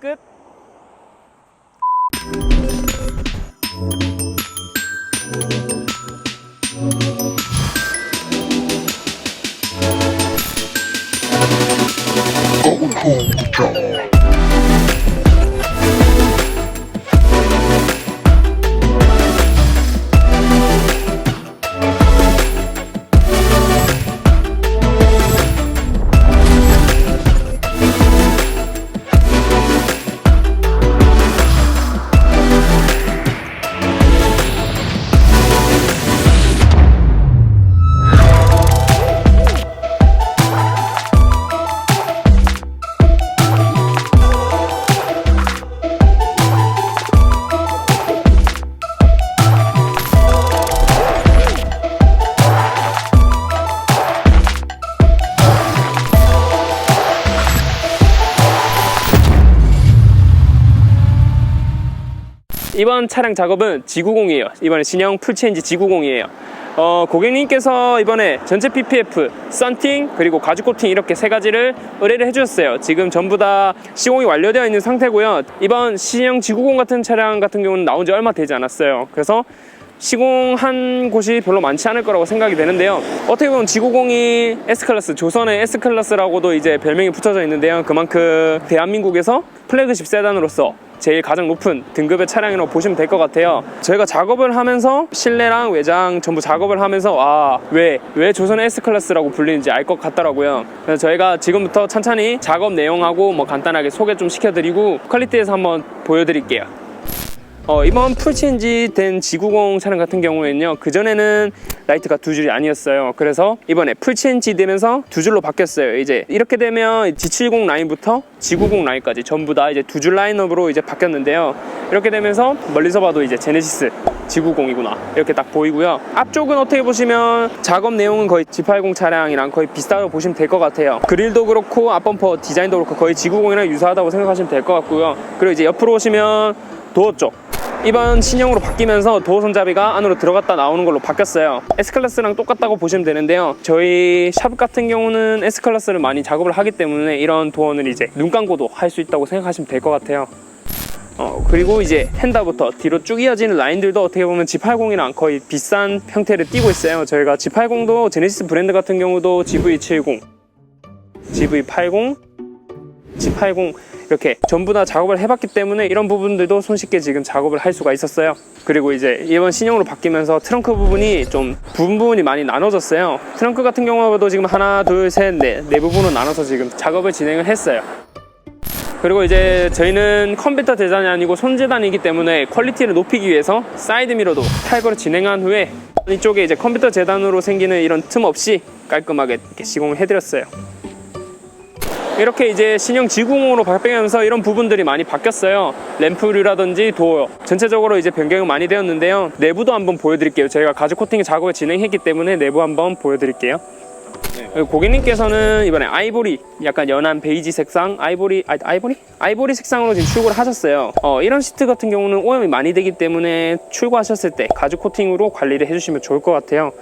끝. 이번 차량 작업은 G90이에요. 이번에 신형 풀체인지 G90이에요. 고객님께서 이번에 전체 PPF, 썬팅, 그리고 가죽 코팅 이렇게 세 가지를 의뢰를 해주셨어요. 지금 전부 다 시공이 완료되어 있는 상태고요. 이번 신형 G90 같은 차량 같은 경우는 나온 지 얼마 되지 않았어요. 그래서 시공한 곳이 별로 많지 않을 거라고 생각이 되는데요. 어떻게 보면 G90이 S클래스, 조선의 S클래스라고도 이제 별명이 붙여져 있는데요. 그만큼 대한민국에서 플래그십 세단으로서 제일 가장 높은 등급의 차량이라고 보시면 될 것 같아요. 저희가 작업을 하면서 실내랑 외장 전부 작업을 하면서 왜 조선의 S클래스라고 불리는지 알 것 같더라고요. 그래서 저희가 지금부터 천천히 작업 내용하고 간단하게 소개 좀 시켜드리고 퀄리티에서 한번 보여드릴게요. 이번 풀체인지 된 G90 차량 같은 경우에는요, 그전에는 라이트가 두 줄이 아니었어요. 그래서 이번에 풀체인지 되면서 두 줄로 바뀌었어요. 이제 이렇게 되면 G70 라인부터 G90 라인까지 전부 다 이제 두 줄 라인업으로 이제 바뀌었는데요. 이렇게 되면서 멀리서 봐도 이제 제네시스 G90이구나 이렇게 딱 보이고요. 앞쪽은 어떻게 보시면 작업 내용은 거의 G80 차량이랑 거의 비슷하다고 보시면 될 것 같아요. 그릴도 그렇고 앞범퍼 디자인도 그렇고 거의 G90이랑 유사하다고 생각하시면 될 것 같고요. 그리고 이제 옆으로 오시면 도어 쪽, 이번 신형으로 바뀌면서 도어 손잡이가 안으로 들어갔다 나오는 걸로 바뀌었어요. S클래스랑 똑같다고 보시면 되는데요. 저희 샵 같은 경우는 S클래스를 많이 작업을 하기 때문에 이런 도어는 이제 눈 감고도 할 수 있다고 생각하시면 될 것 같아요. 그리고 이제 핸다부터 뒤로 쭉 이어지는 라인들도 어떻게 보면 G80이랑 거의 비싼 형태를 띠고 있어요. 저희가 G80도 제네시스 브랜드 같은 경우도 GV70, GV80, G80 이렇게 전부 다 작업을 해봤기 때문에 이런 부분들도 손쉽게 지금 작업을 할 수가 있었어요. 그리고 이제 이번 신형으로 바뀌면서 트렁크 부분이 좀 부분이 많이 나눠졌어요. 트렁크 같은 경우도 지금 하나, 둘, 셋, 넷, 네 부분으로 나눠서 지금 작업을 진행을 했어요. 그리고 이제 저희는 컴퓨터 재단이 아니고 손재단이기 때문에 퀄리티를 높이기 위해서 사이드 미러도 탈거를 진행한 후에 이쪽에 이제 컴퓨터 재단으로 생기는 이런 틈 없이 깔끔하게 이렇게 시공을 해드렸어요. 이렇게 이제 신형 G90으로 바뀌면서 이런 부분들이 많이 바뀌었어요. 램프류라든지 도어 전체적으로 이제 변경이 많이 되었는데요. 내부도 한번 보여드릴게요. 저희가 가죽 코팅 작업을 진행했기 때문에 내부 한번 보여드릴게요. 고객님께서는 이번에 아이보리, 약간 연한 베이지 색상, 아이보리 색상으로 지금 출고를 하셨어요. 이런 시트 같은 경우는 오염이 많이 되기 때문에 출고하셨을 때 가죽 코팅으로 관리를 해주시면 좋을 것 같아요.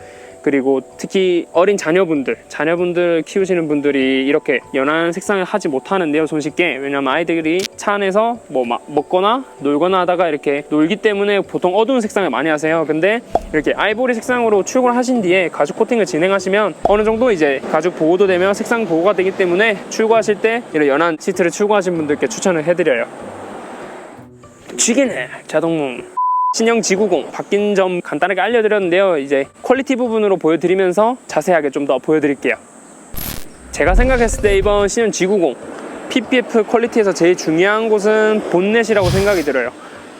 그리고 특히 어린 자녀분들 키우시는 분들이 이렇게 연한 색상을 하지 못하는데요, 손쉽게. 왜냐면 아이들이 차 안에서 먹거나 놀거나 하다가 이렇게 놀기 때문에 보통 어두운 색상을 많이 하세요. 근데 이렇게 아이보리 색상으로 출고를 하신 뒤에 가죽 코팅을 진행하시면 어느 정도 이제 가죽 보호도 되면 색상 보호가 되기 때문에 출고하실 때 이런 연한 시트를 출고하신 분들께 추천을 해드려요. 쥐기네 자동문. 신형 G90 바뀐 점 간단하게 알려드렸는데요. 이제 퀄리티 부분으로 보여드리면서 자세하게 좀 더 보여드릴게요. 제가 생각했을 때 이번 신형 G90 PPF 퀄리티에서 제일 중요한 곳은 본넷이라고 생각이 들어요.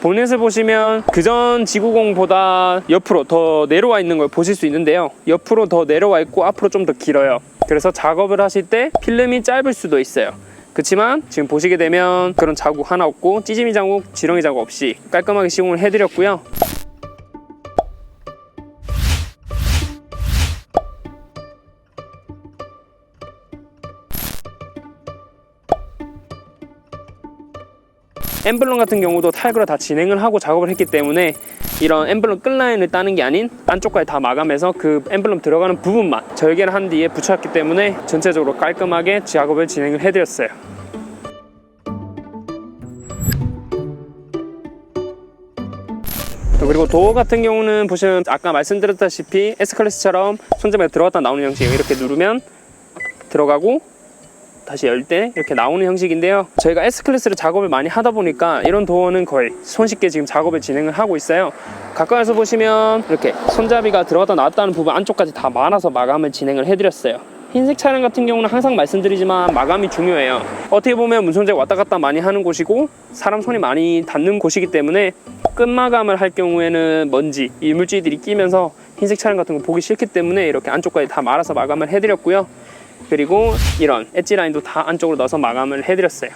본넷을 보시면 그전 G90보다 옆으로 더 내려와 있는 걸 보실 수 있는데요. 옆으로 더 내려와 있고 앞으로 좀 더 길어요. 그래서 작업을 하실 때 필름이 짧을 수도 있어요. 그렇지만 지금 보시게 되면 그런 자국 하나 없고 찌짐이 자국, 지렁이 자국 없이 깔끔하게 시공을 해드렸고요. 엠블럼 같은 경우도 탈거를 다 진행을 하고 작업을 했기 때문에 이런 엠블럼 끝라인을 따는 게 아닌 안쪽까지 다 마감해서 그 엠블럼 들어가는 부분만 절개를 한 뒤에 붙였기 때문에 전체적으로 깔끔하게 작업을 진행을 해드렸어요. 그리고 도어 같은 경우는 보시면 아까 말씀드렸다시피 S클래스처럼 손잡이가 들어갔다 나오는 형식이에요. 이렇게 누르면 들어가고 다시 열 때 이렇게 나오는 형식인데요. 저희가 S클래스를 작업을 많이 하다 보니까 이런 도어는 거의 손쉽게 지금 작업을 진행을 하고 있어요. 가까이서 보시면 이렇게 손잡이가 들어갔다 나왔다는 부분 안쪽까지 다 말아서 마감을 진행을 해드렸어요. 흰색 차량 같은 경우는 항상 말씀드리지만 마감이 중요해요. 어떻게 보면 문손잡이 왔다 갔다 많이 하는 곳이고 사람 손이 많이 닿는 곳이기 때문에 끝마감을 할 경우에는 먼지, 이물질들이 끼면서 흰색 차량 같은 거 보기 싫기 때문에 이렇게 안쪽까지 다 말아서 마감을 해드렸고요. 그리고 이런 엣지 라인도 다 안쪽으로 넣어서 마감을 해드렸어요.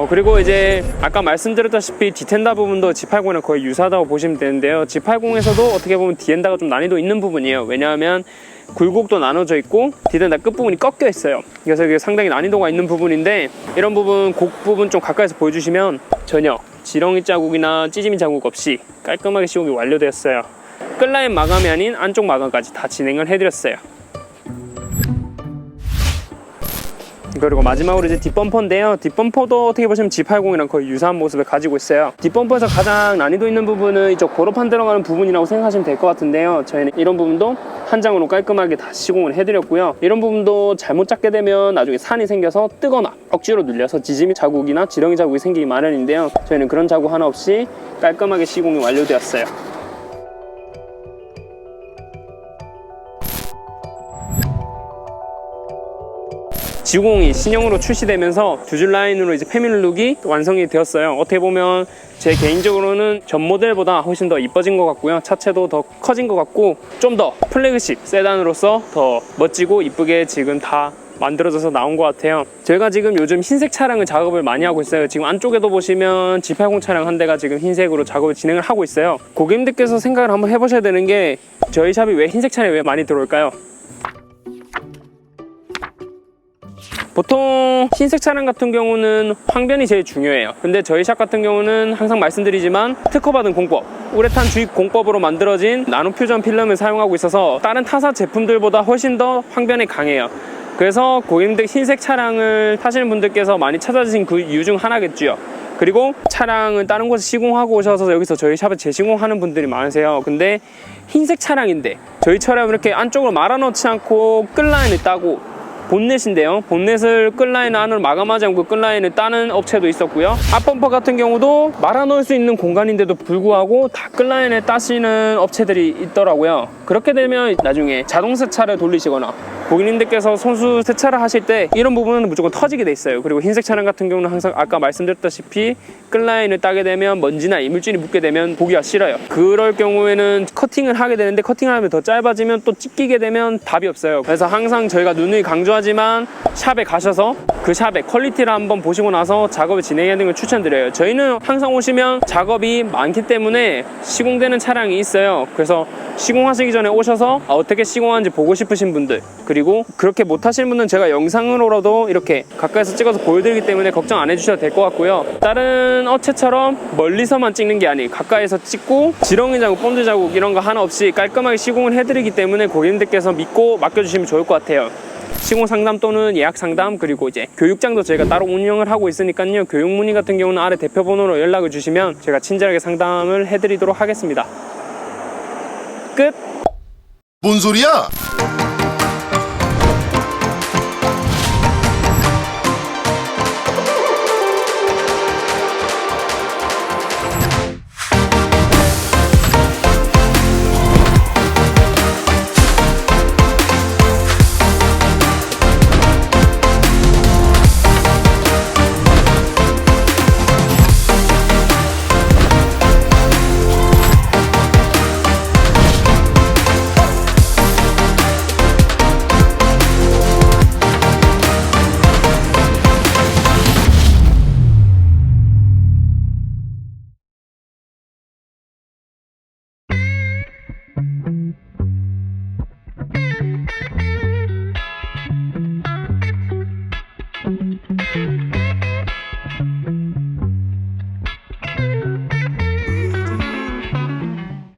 그리고 이제 아까 말씀드렸다시피 디텐다 부분도 G80이랑 거의 유사하다고 보시면 되는데요. G80에서도 어떻게 보면 디엔다가 좀 난이도 있는 부분이에요. 왜냐하면 굴곡도 나눠져 있고 디텐다 끝부분이 꺾여 있어요. 그래서 이게 상당히 난이도가 있는 부분인데 이런 부분, 곡 부분 좀 가까이서 보여주시면 전혀 지렁이 자국이나 찌짐이 자국 없이 깔끔하게 시공이 완료되었어요. 끝라인 마감이 아닌 안쪽 마감까지 다 진행을 해드렸어요. 그리고 마지막으로 이제 뒷범퍼인데요. 뒷범퍼도 어떻게 보시면 G80이랑 거의 유사한 모습을 가지고 있어요. 뒷범퍼에서 가장 난이도 있는 부분은 이쪽 고로판 들어가는 부분이라고 생각하시면 될 것 같은데요. 저희는 이런 부분도 한 장으로 깔끔하게 다 시공을 해드렸고요. 이런 부분도 잘못 잡게 되면 나중에 산이 생겨서 뜨거나 억지로 눌려서 지짐이 자국이나 지렁이 자국이 생기기 마련인데요. 저희는 그런 자국 하나 없이 깔끔하게 시공이 완료되었어요. G90이 신형으로 출시되면서 두 줄 라인으로 이제 패밀룩이 완성이 되었어요. 어떻게 보면 제 개인적으로는 전 모델보다 훨씬 더 이뻐진 것 같고요. 차체도 더 커진 것 같고 좀 더 플래그십 세단으로서 더 멋지고 이쁘게 지금 다 만들어져서 나온 것 같아요. 저희가 지금 요즘 흰색 차량을 작업을 많이 하고 있어요. 지금 안쪽에도 보시면 G80 차량 한 대가 지금 흰색으로 작업을 진행을 하고 있어요. 고객님들께서 생각을 한번 해보셔야 되는 게 저희 샵이 왜 흰색 차량이 왜 많이 들어올까요? 보통 흰색 차량 같은 경우는 황변이 제일 중요해요. 근데 저희 샵 같은 경우는 항상 말씀드리지만 특허받은 공법, 우레탄 주입 공법으로 만들어진 나노 퓨전 필름을 사용하고 있어서 다른 타사 제품들보다 훨씬 더 황변이 강해요. 그래서 고객님들 흰색 차량을 타시는 분들께서 많이 찾아주신 그 이유 중 하나겠죠. 그리고 차량을 다른 곳에 시공하고 오셔서 여기서 저희 샵에 재시공하는 분들이 많으세요. 근데 흰색 차량인데 저희처럼 이렇게 안쪽으로 말아넣지 않고 끝라인을 따고 본넷인데요. 본넷을 끝라인 안으로 마감하지 않고 끝라인을 따는 업체도 있었고요. 앞범퍼 같은 경우도 말아넣을 수 있는 공간인데도 불구하고 다 끝라인에 따시는 업체들이 있더라고요. 그렇게 되면 나중에 자동 세차를 돌리시거나 고객님들께서 손수 세차를 하실 때 이런 부분은 무조건 터지게 돼 있어요. 그리고 흰색 차량 같은 경우는 항상 아까 말씀드렸다시피 끝라인을 따게 되면 먼지나 이물질이 묻게 되면 보기가 싫어요. 그럴 경우에는 커팅을 하게 되는데 커팅을 하면 더 짧아지면 또 찢기게 되면 답이 없어요. 그래서 항상 저희가 누누이 강조하지만 샵에 가셔서 그 샵의 퀄리티를 한번 보시고 나서 작업을 진행하는 걸 추천드려요. 저희는 항상 오시면 작업이 많기 때문에 시공되는 차량이 있어요. 그래서 시공하시기 전에 오셔서 어떻게 시공하는지 보고 싶으신 분들, 그리고 그렇게 못하시는 분은 제가 영상으로라도 이렇게 가까이서 찍어서 보여드리기 때문에 걱정 안 해주셔도 될 것 같고요. 다른 업체처럼 멀리서만 찍는 게 아니에요. 가까이서 찍고 지렁이 자국, 본드 자국 이런 거 하나 없이 깔끔하게 시공을 해드리기 때문에 고객님들께서 믿고 맡겨주시면 좋을 것 같아요. 시공 상담 또는 예약 상담, 그리고 이제 교육장도 저희가 따로 운영을 하고 있으니까요. 교육 문의 같은 경우는 아래 대표 번호로 연락을 주시면 제가 친절하게 상담을 해드리도록 하겠습니다. 끝! 뭔 소리야?